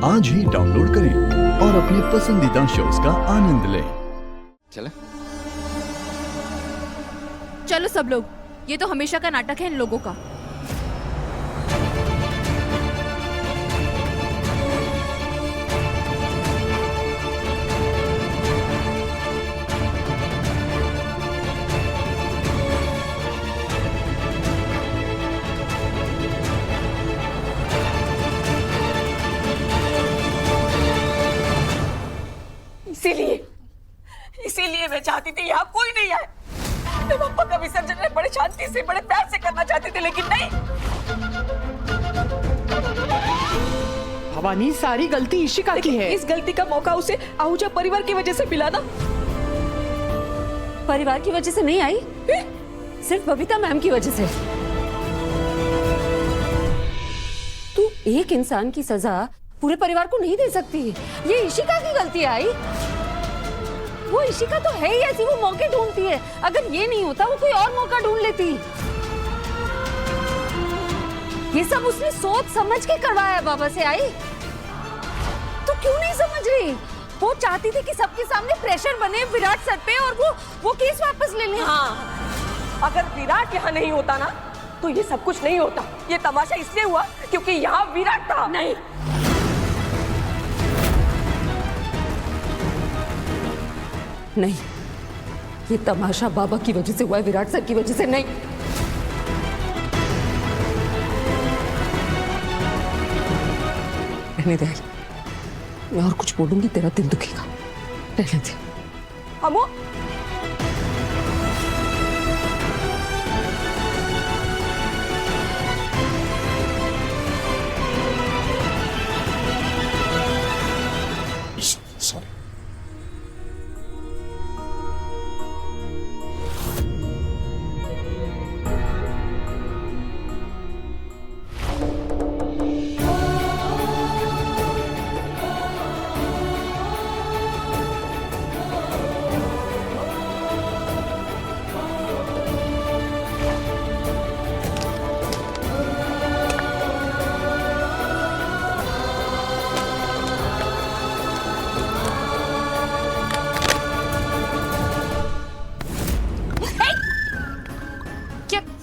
आज ही डाउनलोड करें और अपने पसंदीदा शोज का आनंद लें। चले? चलो सब लोग, ये तो हमेशा का नाटक है इन लोगों का। इसीलिए मैं चाहती थी यहाँ कोई नहीं आए। मैं पापा का विसर्जन में बड़े शांति से, बड़े प्यार से करना चाहती थी, लेकिन नहीं। भवानी, सारी गलती इशिका की है। इस गलती का मौका उसे आहूजा परिवार की वजह से मिला ना। परिवार की वजह से नहीं आई, सिर्फ बबीता मैम की वजह से। तू एक इंसान की सजा पूरे परिवार को नहीं दे सकती। ये इशिका की गलती आई। वो इशिका तो है ही ऐसी, वो मौके ढूंढती है। अगर ये नहीं होता वो कोई और मौका ढूंढ लेती। ये सब उसने सोच समझ के करवाया बाबा से। आई तो क्यों नहीं समझ रही? वो चाहती थी कि सबके सामने प्रेशर बने विराट सर पे और वो केस वापस ले ले। हाँ, अगर विराट यहाँ नहीं होता ना तो ये सब कुछ नहीं होता। ये तमाशा इसलिए हुआ क्योंकि यहाँ विराट था। नहीं, नहीं, ये तमाशा बाबा की वजह से हुआ है, विराट सर की वजह से नहीं। रहने दे, मैं और कुछ बोलूंगी तेरा दिल दुखेगा। रहने दे। अमो, सॉरी।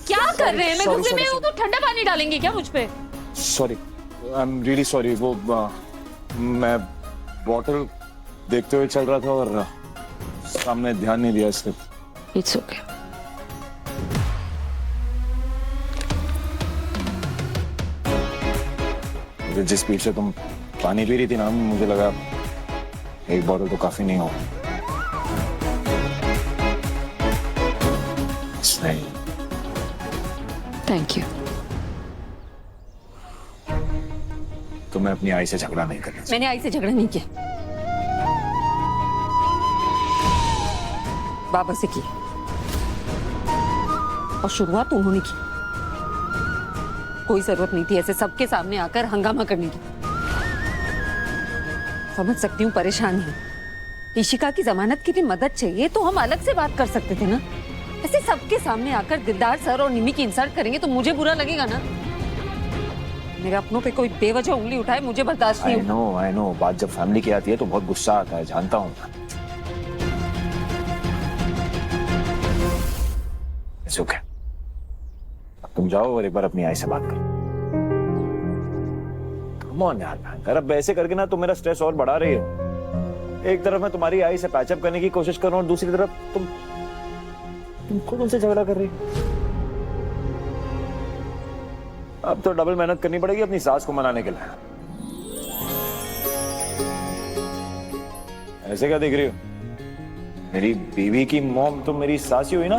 क्या कर रहे हैं? मैं गुस्से में हूँ तो ठंडा पानी डालेंगे क्या मुझ पे? Sorry, I am really sorry. वो मैं बॉटल देखते हुए चल रहा था और सामने ध्यान नहीं दिया इसलिए। It's okay. जिस स्पीड से तुम पानी पी रही थी ना, मुझे लगा एक बॉटल तो काफी नहीं होगा। नहीं, थैंक यू। तो मैं अपनी आई से झगड़ा नहीं करना। मैंने आई से झगड़ा नहीं किया, बाबा से की, और शुरुआत उन्होंने की। कोई जरूरत नहीं थी ऐसे सबके सामने आकर हंगामा करने की। समझ सकती हूँ परेशान है। इशिका की जमानत के लिए मदद चाहिए तो हम अलग से बात कर सकते थे ना। ऐसे सबके सामने आकर दिलदार सर और निमी की इंसल्ट करेंगे तो मुझे बुरा लगेगा ना। मेरे अपनों पे कोई बेवजह उंगली उठाए, मुझे बर्दाश्त नहीं। I know. बात जब फैमिली की आती है तो बहुत गुस्सा आता है, जानता हूँ। It's okay. अब तुम जाओ और एक बार अपनी आई से बात करो। कम ऑन यार, भयंकर। अब ऐसे करके ना तुम मेरा स्ट्रेस और बढ़ा रही हो। एक तरफ मैं तुम्हारी आई से पैचअप करने की कोशिश कर रहा हूँ और दूसरी तरफ तुम खुद उनसे झगड़ा कर रही हो। अब तो डबल मेहनत करनी पड़ेगी अपनी सास को मनाने के लिए। ऐसे क्या देख रही हो? मेरी बीवी की मॉम तो मेरी सास ही हुई ना।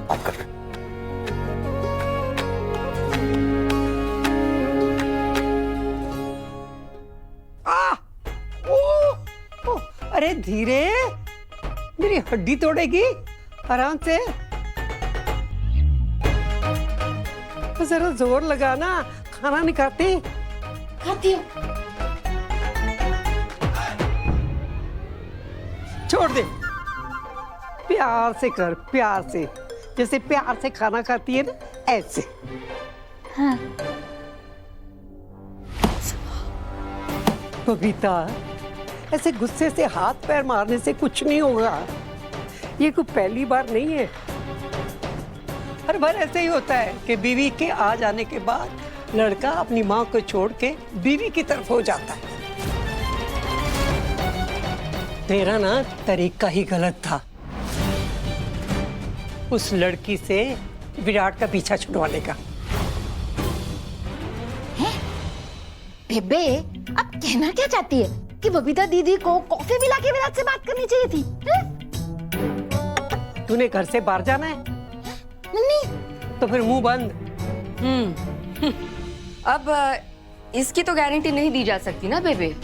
बात कर। अरे धीरे, मेरी हड्डी तोड़ेगी। आराम से, तो जरा जोर लगाना। खाना नहीं खाती? खाती हूँ। छोड़ दे। प्यार से कर, प्यार से, जैसे प्यार से खाना खाती है ना, ऐसे। हाँ। बबीता, ऐसे गुस्से से हाथ पैर मारने से कुछ नहीं होगा। ये कोई पहली बार नहीं है, हर बार ऐसे ही होता है कि बीवी के आ जाने के बाद लड़का अपनी माँ को छोड़ के बीवी की तरफ हो जाता है। तेरा ना तरीका ही गलत था, उस लड़की से विराट का पीछा छुड़वाने का। बेबे, अब कहना क्या चाहती है कि बबीता दीदी को कॉफी पिला के विराट से बात करनी चाहिए थी? तूने घर से बाहर जाना है? नहीं। तो फिर मुंह बंद। अब इसकी तो गारंटी नहीं दी जा सकती ना बेबे।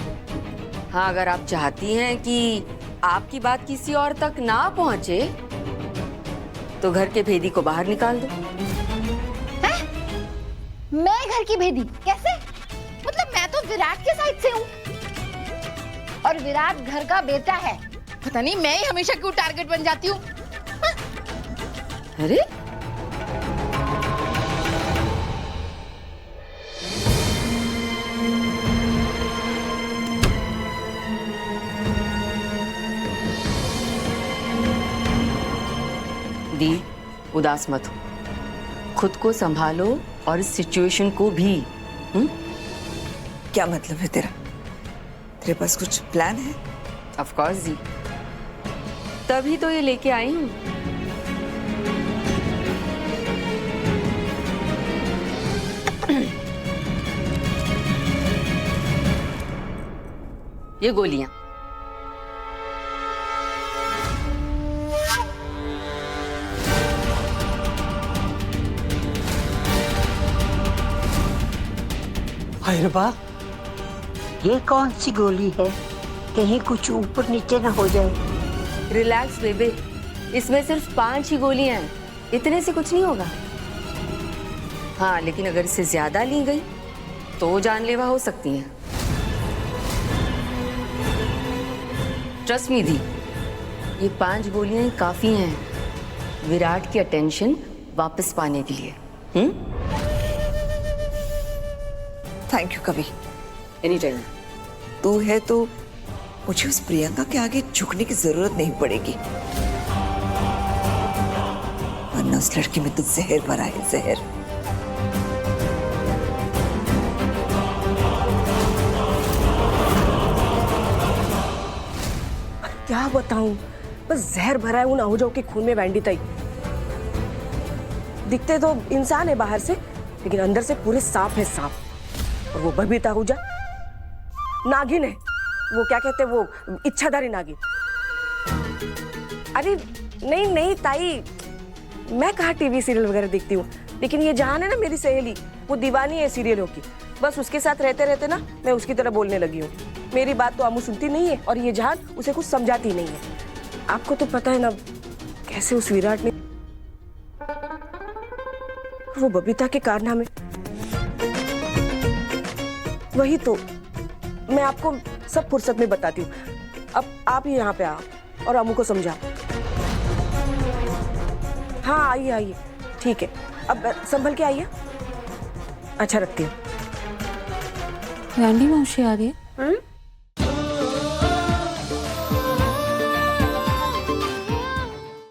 हाँ, अगर आप चाहती हैं कि आपकी बात किसी और तक ना पहुंचे तो घर के भेदी को बाहर निकाल दो। मैं घर की भेदी कैसे? मतलब मैं तो विराट के साइड से हूँ और विराट घर का बेटा है। पता नहीं मैं ही हमेशा क्यों टारगेट बन जाती हूँ। अरे दी, उदास मत हो, खुद को संभालो और इस सिचुएशन को भी। क्या मतलब है तेरा? तेरे पास कुछ प्लान है? ऑफ कोर्स दी, तभी तो ये लेके आई हूँ। ये गोलियां हाय रब्बा, ये कौन सी गोली है? कहीं कुछ ऊपर नीचे ना हो जाए। रिलैक्स बेबे, इसमें सिर्फ 5 ही गोलियां हैं, इतने से कुछ नहीं होगा। हाँ, लेकिन अगर इससे ज्यादा ली गई तो जानलेवा हो सकती हैं। ट्रस्ट मी दी, ये 5 गोलियां ही काफी हैं विराट की अटेंशन वापस पाने के लिए। थैंक यू कवि। Any time. तू है तो मुझे उस प्रियंका के आगे झुकने की जरूरत नहीं पड़ेगी, वरना उस लड़की में तो जहर भरा है, जहर। क्या बताऊं, बस जहर भरा है उन आहूजाओं के खून में वैंडी ताई। दिखते तो इंसान है बाहर से, लेकिन अंदर से पूरे सांप है, सांप। और वो बबीता आहूजा नागिन है, वो क्या कहते हैं, वो इच्छाधारी नागिन। अरे नहीं नहीं ताई, मैं कहाँ टीवी सीरियल वगैरह देखती हूँ, लेकिन ये जहान है ना मेरी सहेली, वो दीवानी है सीरियलों की। बस उसके साथ रहते रहते ना मैं उसकी तरह बोलने लगी हूँ। मेरी बात तो आमू सुनती नहीं है और ये जहान उसे कुछ समझाती नहीं है। आपको तो पता है ना कैसे उस विराट ने वो बबीता के कारनामे। वही तो मैं आपको सब फुर्सत में बताती हूँ। अब आप ही यहाँ पे आओ और अमू को समझाओ। हाँ आइए आइए, ठीक है, अब संभल के आइए। अच्छा रखती हूँ। वैंडी मौसी आ रही है।